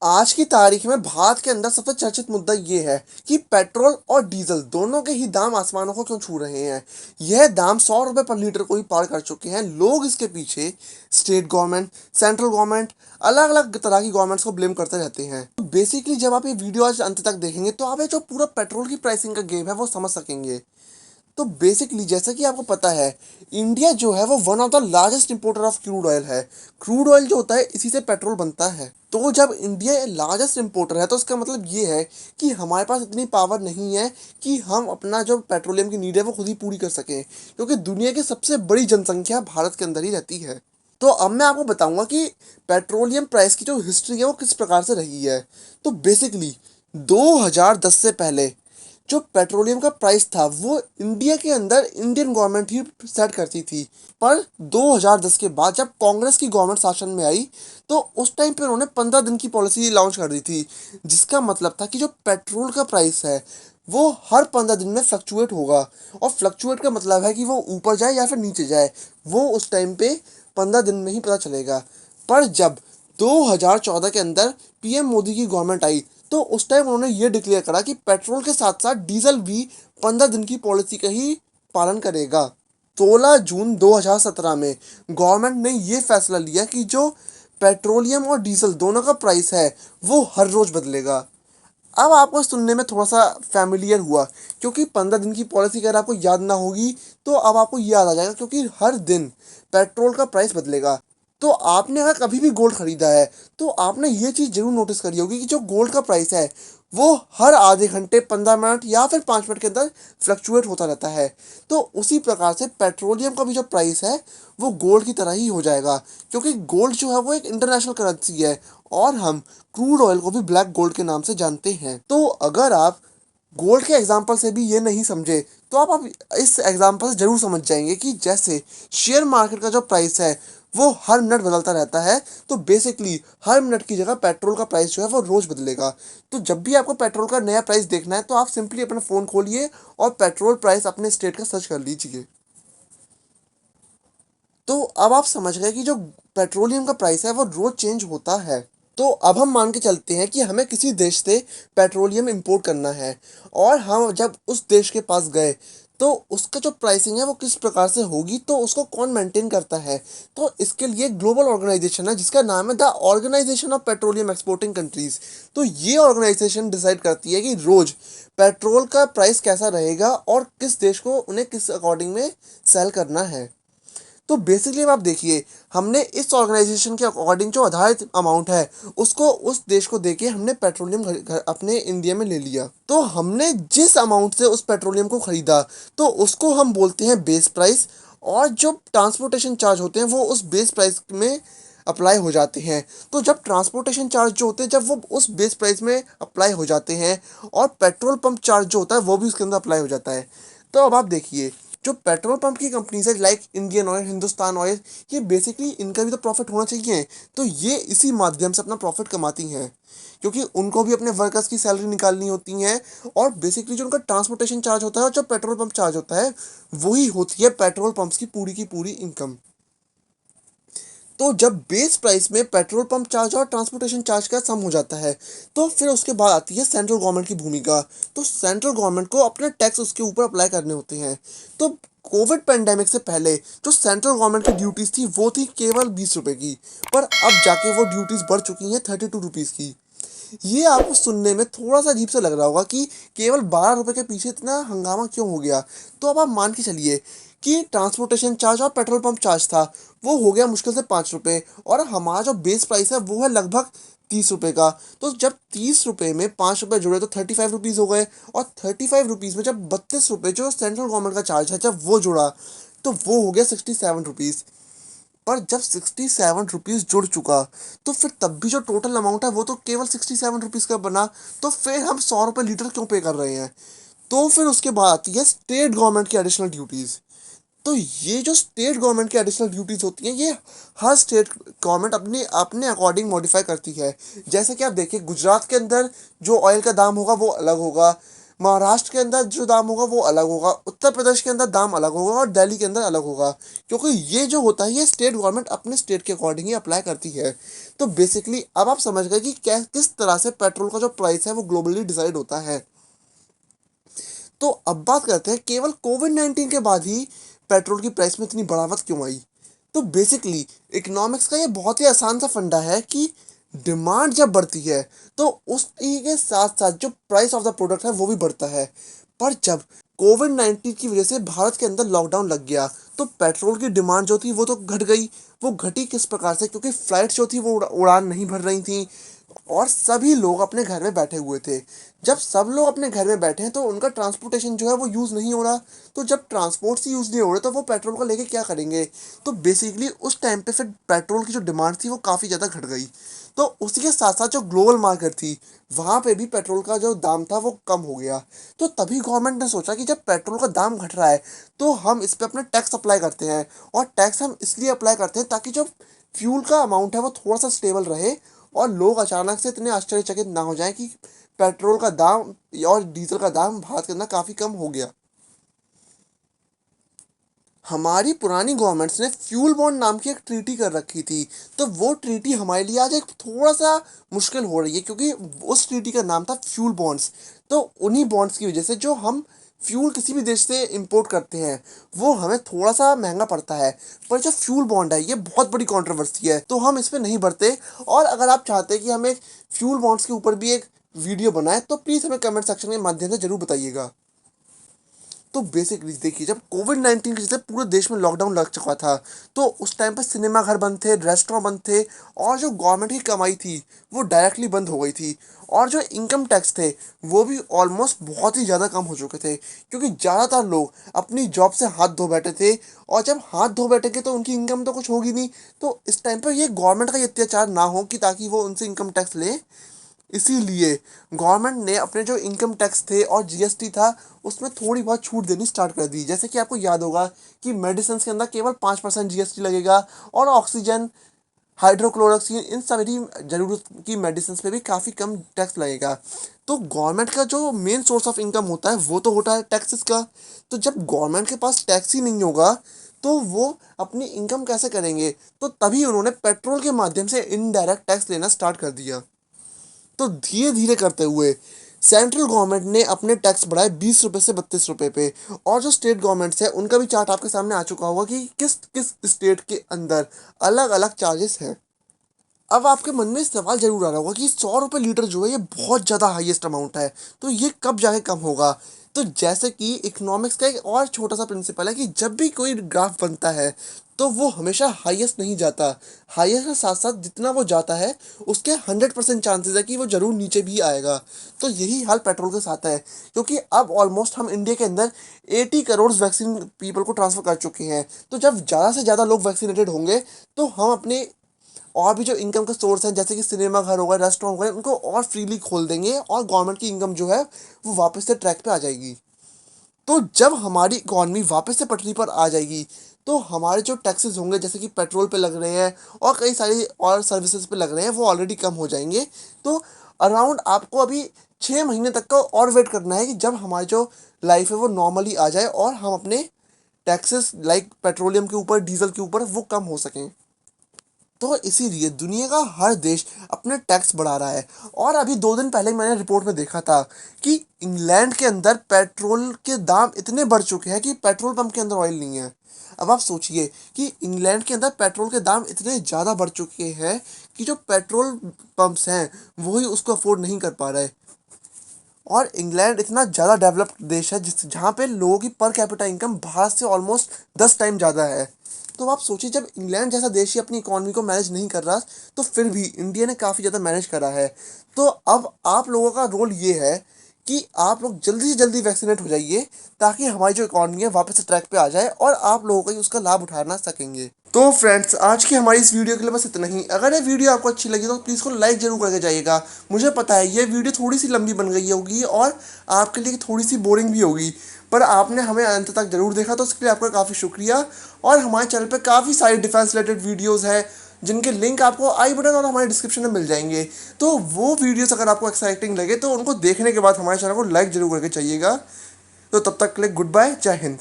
आज की तारीख में भारत के अंदर सबसे चर्चित मुद्दा ये है कि पेट्रोल और डीजल दोनों के ही दाम आसमानों को क्यों छू रहे हैं। यह दाम 100 रुपये पर लीटर को ही पार कर चुके हैं। लोग इसके पीछे स्टेट गवर्नमेंट, सेंट्रल गवर्नमेंट, अलग अलग तरह की गवर्नमेंट्स को ब्लेम करते रहते हैं। तो बेसिकली जब आप ये वीडियो आज अंत तक देखेंगे तो आप ये जो पूरा पेट्रोल की प्राइसिंग का गेम है वो समझ सकेंगे। तो बेसिकली जैसा कि आपको पता है, इंडिया जो है वो one of the largest importer of crude oil है। क्रूड ऑयल जो होता है इसी से पेट्रोल बनता है। तो जब इंडिया लार्जेस्ट इंपोर्टर है तो इसका मतलब ये है कि हमारे पास इतनी पावर नहीं है कि हम अपना जो पेट्रोलियम की नीड है वो खुद ही पूरी कर सकें, क्योंकि दुनिया की सबसे बड़ी जनसंख्या भारत के अंदर ही रहती है। तो अब मैं आपको बताऊंगा कि पेट्रोलियम प्राइस की जो हिस्ट्री है वो किस प्रकार से रही है। तो बेसिकली 2010 से पहले जो पेट्रोलियम का प्राइस था वो इंडिया के अंदर इंडियन गवर्नमेंट ही सेट करती थी। पर 2010 के बाद जब कांग्रेस की गवर्नमेंट शासन में आई तो उस टाइम पे उन्होंने 15 दिन की पॉलिसी लॉन्च कर दी थी, जिसका मतलब था कि जो पेट्रोल का प्राइस है वो हर 15 दिन में फ्लक्चुएट होगा। और फ्लक्चुएट का मतलब है कि वो ऊपर जाए या फिर नीचे जाए, वो उस टाइम पे 15 दिन में ही पता चलेगा। पर जब 2014 के अंदर पीएम मोदी की गवर्नमेंट आई तो उस टाइम उन्होंने ये डिक्लेयर करा कि पेट्रोल के साथ साथ डीजल भी 15 दिन की पॉलिसी का ही पालन करेगा। 16 जून 2017 में गवर्नमेंट ने ये फैसला लिया कि जो पेट्रोलियम और डीजल दोनों का प्राइस है वो हर रोज बदलेगा। अब आपको सुनने में थोड़ा सा फैमिलियर हुआ, क्योंकि 15 दिन की पॉलिसी अगर आपको याद ना होगी तो अब आपको याद आ जाएगा, क्योंकि हर दिन पेट्रोल का प्राइस बदलेगा। तो आपने अगर कभी भी गोल्ड खरीदा है तो आपने ये चीज़ जरूर नोटिस करी होगी कि जो गोल्ड का प्राइस है वो हर आधे घंटे, 15 मिनट या फिर 5 मिनट के अंदर फ्लक्चुएट होता रहता है। तो उसी प्रकार से पेट्रोलियम का भी जो प्राइस है वो गोल्ड की तरह ही हो जाएगा, क्योंकि गोल्ड जो है वो एक इंटरनेशनल करेंसी है और हम क्रूड ऑयल को भी ब्लैक गोल्ड के नाम से जानते हैं। तो अगर आप गोल्ड के एग्जाम्पल से भी ये नहीं समझे तो आप इस एग्जाम्पल से जरूर समझ जाएंगे कि जैसे शेयर मार्केट का जो प्राइस है वो हर मिनट बदलता रहता है, तो बेसिकली हर मिनट की जगह पेट्रोल का प्राइस जो है वो रोज बदलेगा। तो जब भी आपको पेट्रोल का नया प्राइस देखना है तो आप सिंपली अपना फ़ोन खोलिए और पेट्रोल प्राइस अपने स्टेट का सर्च कर लीजिए। तो अब आप समझ गए कि जो पेट्रोलियम का प्राइस है वो रोज चेंज होता है। तो अब हम मान के चलते हैं कि हमें किसी देश से पेट्रोलियम इंपोर्ट करना है और हम जब उस देश के पास गए तो उसका जो प्राइसिंग है वो किस प्रकार से होगी, तो उसको कौन मेंटेन करता है। तो इसके लिए ग्लोबल ऑर्गेनाइजेशन है जिसका नाम है the organisation of petroleum exporting countries. तो ये ऑर्गेनाइजेशन डिसाइड करती है कि रोज पेट्रोल का प्राइस कैसा रहेगा और किस देश को उन्हें किस अकॉर्डिंग में सेल करना है। तो बेसिकली आप देखिए, हमने इस ऑर्गेनाइजेशन के अकॉर्डिंग जो आधारित अमाउंट है उसको उस देश को देके हमने पेट्रोलियम अपने इंडिया में ले लिया। तो हमने जिस अमाउंट से उस पेट्रोलियम को खरीदा तो उसको हम बोलते हैं बेस प्राइस, और जो ट्रांसपोर्टेशन चार्ज होते हैं वो उस बेस प्राइस में अप्लाई हो जाते हैं। तो जब ट्रांसपोर्टेशन चार्ज जो होते हैं जब वो उस बेस प्राइस में अप्लाई हो जाते हैं और पेट्रोल पंप चार्ज जो होता है वो भी उसके अंदर अप्लाई हो जाता है। तो अब आप देखिए, जो पेट्रोल पंप की कंपनीज है like Indian oil, Hindustan oil, ये बेसिकली इनका भी तो प्रॉफिट होना चाहिए। तो ये इसी माध्यम से अपना प्रॉफिट कमाती हैं, क्योंकि उनको भी अपने वर्कर्स की सैलरी निकालनी होती है। और बेसिकली जो उनका ट्रांसपोर्टेशन चार्ज होता है और जो पेट्रोल पंप चार्ज होता है वही होती है पेट्रोल पंप्स की पूरी इनकम। तो जब बेस प्राइस में पेट्रोल पंप चार्ज और ट्रांसपोर्टेशन चार्ज का सम हो जाता है तो फिर उसके बाद आती है सेंट्रल गवर्नमेंट की भूमिका। तो सेंट्रल गवर्नमेंट को अपने टैक्स उसके ऊपर अप्लाई करने होते हैं। तो कोविड पेंडेमिक से पहले जो सेंट्रल गवर्नमेंट की ड्यूटीज थी वो थी केवल 20 रुपए की, पर अब जाके वो ड्यूटीज बढ़ चुकी हैं 32 रुपीज़ की। ये आपको सुनने में थोड़ा सा अजीब सा लग रहा होगा कि केवल 12 रुपए के पीछे इतना हंगामा क्यों हो गया। तो अब आप मान के चलिए कि ट्रांसपोर्टेशन चार्ज और पेट्रोल पंप चार्ज था वो हो गया मुश्किल से 5 रुपये, और हमारा जो बेस प्राइस है वो है लगभग 30 रुपये का। तो जब 30 रुपये में 5 रुपये जुड़े तो 35 रुपीज़ हो गए, और 35 रुपीज़ में जब 32 रुपये जो सेंट्रल गवर्नमेंट का चार्ज है जब वो जुड़ा तो वो हो गया 67 रुपीज़। पर जब 67 रुपीज़ जुड़ चुका तो फिर तब भी जो टोटल अमाउंट है वो तो केवल 67 रुपीज़ का बना। तो फिर हम 100 रुपये लीटर क्यों पे कर रहे हैं। तो फिर उसके बाद आती है स्टेट गवर्नमेंट की एडिशनल ड्यूटीज़। तो ये जो स्टेट गवर्नमेंट की एडिशनल ड्यूटीज़ होती हैं ये हर स्टेट गवर्नमेंट अपने अपने अकॉर्डिंग मॉडिफाई करती है। जैसे कि आप देखिए, गुजरात के अंदर जो ऑयल का दाम होगा वो अलग होगा, महाराष्ट्र के अंदर जो दाम होगा वो अलग होगा, उत्तर प्रदेश के अंदर दाम अलग होगा और दिल्ली के अंदर अलग होगा, क्योंकि ये जो होता है ये स्टेट गवर्नमेंट अपने स्टेट के अकॉर्डिंग ही अप्लाई करती है। तो बेसिकली अब आप समझ गए कि किस तरह से पेट्रोल का जो प्राइस है वो ग्लोबली डिसाइड होता है। तो अब बात करते हैं केवल कोविड-19 के बाद ही पेट्रोल की प्राइस में इतनी बढ़ावट क्यों आई। तो बेसिकली इकोनॉमिक्स का ये बहुत ही आसान सा फंडा है कि डिमांड जब बढ़ती है तो उसी के साथ साथ जो प्राइस ऑफ द प्रोडक्ट है वो भी बढ़ता है। पर जब कोविड-19 की वजह से भारत के अंदर लॉकडाउन लग गया तो पेट्रोल की डिमांड जो थी वो तो घट गई। वो घटी किस प्रकार से, क्योंकि फ्लाइट जो थी वो उड़ान नहीं भर रही थी और सभी लोग अपने घर में बैठे हुए थे। जब सब लोग अपने घर में बैठे हैं तो उनका ट्रांसपोर्टेशन जो है वो यूज़ नहीं हो रहा। तो जब ट्रांसपोर्ट से यूज़ नहीं हो रहा तो वो पेट्रोल को लेके क्या करेंगे। तो बेसिकली उस टाइम पे फिर पेट्रोल की जो डिमांड थी वो काफ़ी ज़्यादा घट गई। तो उसी के साथ साथ जो ग्लोबल मार्केट थी वहाँ पे भी पेट्रोल का जो दाम था वो कम हो गया। तो तभी गवर्नमेंट ने सोचा कि जब पेट्रोल का दाम घट रहा है तो हम इस पे अपना टैक्स अप्लाई करते हैं। और टैक्स हम इसलिए अप्लाई करते हैं ताकि जो फ्यूल का अमाउंट है वो थोड़ा सा स्टेबल रहे और लोग अचानक से इतने आश्चर्यचकित ना हो जाएं कि पेट्रोल का दाम और डीजल का दाम भारत के अंदर काफ़ी कम हो गया। हमारी पुरानी गवर्नमेंट्स ने फ्यूल बॉन्ड नाम की एक ट्रीटी कर रखी थी। तो वो ट्रीटी हमारे लिए आज एक थोड़ा सा मुश्किल हो रही है, क्योंकि उस ट्रीटी का नाम था फ्यूल बॉन्ड्स। तो उन्हीं बॉन्ड्स की वजह से जो हम फ्यूल किसी भी देश से इंपोर्ट करते हैं वो हमें थोड़ा सा महंगा पड़ता है। पर जो फ्यूल बॉन्ड है ये बहुत बड़ी कंट्रोवर्सी है, तो हम इस पर नहीं बढ़ते। और अगर आप चाहते हैं कि हम एक फ्यूल बॉन्ड्स के ऊपर भी एक वीडियो बनाए तो प्लीज़ हमें कमेंट सेक्शन के माध्यम से ज़रूर बताइएगा। तो बेसिकली देखिए, जब कोविड-19 की वजह से पूरे देश में लॉकडाउन लग चुका था तो उस टाइम पे सिनेमा घर बंद थे, रेस्टोरेंट बंद थे और जो गवर्नमेंट की कमाई थी वो डायरेक्टली बंद हो गई थी। और जो इनकम टैक्स थे वो भी ऑलमोस्ट बहुत ही ज़्यादा कम हो चुके थे, क्योंकि ज़्यादातर लोग अपनी जॉब से हाथ धो बैठे थे। और जब हाथ धो बैठेंगे तो उनकी इनकम तो कुछ होगी नहीं। तो इस टाइम पर ये गवर्नमेंट का ये अत्याचार ना हो कि ताकि वो उनसे इनकम टैक्स लें, इसीलिए गवर्नमेंट ने अपने जो इनकम टैक्स थे और जीएसटी था उसमें थोड़ी बहुत छूट देनी स्टार्ट कर दी। जैसे कि आपको याद होगा कि मेडिसिन के अंदर केवल 5% जीएसटी लगेगा और ऑक्सीजन, हाइड्रोक्लोरोक्सीन, इन सभी ज़रूरत की मेडिसिन पे भी काफ़ी कम टैक्स लगेगा। तो गवर्नमेंट का जो मेन सोर्स ऑफ इनकम होता है वो तो होता है टैक्सेस का। तो जब गवर्नमेंट के पास टैक्स ही नहीं होगा तो वो अपनी इनकम कैसे करेंगे। तो तभी उन्होंने पेट्रोल के माध्यम से इनडायरेक्ट टैक्स लेना स्टार्ट कर दिया। तो धीरे धीरे करते हुए सेंट्रल गवर्नमेंट ने अपने टैक्स बढ़ाए 20 रुपये से 32 रुपये पे। और जो स्टेट गवर्नमेंट्स है उनका भी चार्ट आपके सामने आ चुका होगा कि किस किस स्टेट के अंदर अलग अलग चार्जेस हैं। अब आपके मन में सवाल जरूर आ रहा होगा कि 100 रुपये लीटर जो है ये बहुत ज़्यादा हाईएस्ट अमाउंट है, तो ये कब जाके कम होगा। तो जैसे कि इकोनॉमिक्स का एक और छोटा सा प्रिंसिपल है कि जब भी कोई ग्राफ बनता है तो वो हमेशा हाईएस्ट नहीं जाता। हाईएस्ट के साथ साथ जितना वो जाता है उसके 100% चांसेस है कि वो ज़रूर नीचे भी आएगा। तो यही हाल पेट्रोल के साथ है, क्योंकि अब ऑलमोस्ट हम इंडिया के अंदर 80 करोड़ वैक्सीन पीपल को ट्रांसफ़र कर चुके हैं। तो जब ज़्यादा से ज़्यादा लोग वैक्सीनेटेड होंगे तो हम अपने और भी जो इनकम का सोर्स है जैसे कि सिनेमा घर हो गए, रेस्टोरेंट हो गए, उनको और फ्रीली खोल देंगे और गवर्नमेंट की इनकम जो है वो वापस से ट्रैक पे आ जाएगी। तो जब हमारी इकॉनमी वापस से पटरी पर आ जाएगी तो हमारे जो टैक्सेस होंगे जैसे कि पेट्रोल पे लग रहे हैं और कई सारी और सर्विसेज पे लग रहे हैं वो ऑलरेडी कम हो जाएंगे। तो अराउंड आपको अभी 6 महीने तक का और वेट करना है कि जब हमारी जो लाइफ है वो नॉर्मली आ जाए और हम अपने टैक्सेस लाइक पेट्रोलियम के ऊपर, डीजल के ऊपर वो कम हो सकें। तो इसीलिए दुनिया का हर देश अपने टैक्स बढ़ा रहा है। और अभी 2 दिन पहले मैंने रिपोर्ट में देखा था कि इंग्लैंड के अंदर पेट्रोल के दाम इतने बढ़ चुके हैं कि पेट्रोल पंप के अंदर ऑयल नहीं है। अब आप सोचिए कि इंग्लैंड के अंदर पेट्रोल के दाम इतने ज़्यादा बढ़ चुके हैं कि जो पेट्रोल पंप्स हैं वही उसको अफोर्ड नहीं कर पा रहे। और इंग्लैंड इतना ज़्यादा डेवलप्ड देश है जिस जहाँ पे लोगों की पर कैपिटा इनकम भारत से ऑलमोस्ट 10 टाइम ज़्यादा है। तो आप सोचिए जब इंग्लैंड जैसा देश ही अपनी इकॉनमी को मैनेज नहीं कर रहा तो फिर भी इंडिया ने काफ़ी ज़्यादा मैनेज करा है। तो अब आप लोगों का रोल ये है कि आप लोग जल्दी से जल्दी वैक्सीनेट हो जाइए ताकि हमारी जो इकॉनमी है वापस से ट्रैक पे आ जाए और आप लोगों को ही उसका लाभ उठाना सकेंगे। तो फ्रेंड्स, आज की हमारी इस वीडियो के लिए बस इतना ही। अगर ये वीडियो आपको अच्छी लगी तो प्लीज़ को लाइक जरूर करके जाइएगा। मुझे पता है ये वीडियो थोड़ी सी लंबी बन गई होगी और आपके लिए थोड़ी सी बोरिंग भी होगी, पर आपने हमें अंत तक जरूर देखा तो उसके लिए आपका काफ़ी शुक्रिया। और हमारे चैनल पे काफ़ी सारी डिफेंस रिलेटेड वीडियोज़ हैं जिनके लिंक आपको आई बटन और हमारे डिस्क्रिप्शन में मिल जाएंगे। तो वो वीडियोस अगर आपको एक्साइटिंग लगे तो उनको देखने के बाद हमारे चैनल को लाइक जरूर करके चाहिएगा। तो तब तक के लिए गुड बाय, जय हिंद।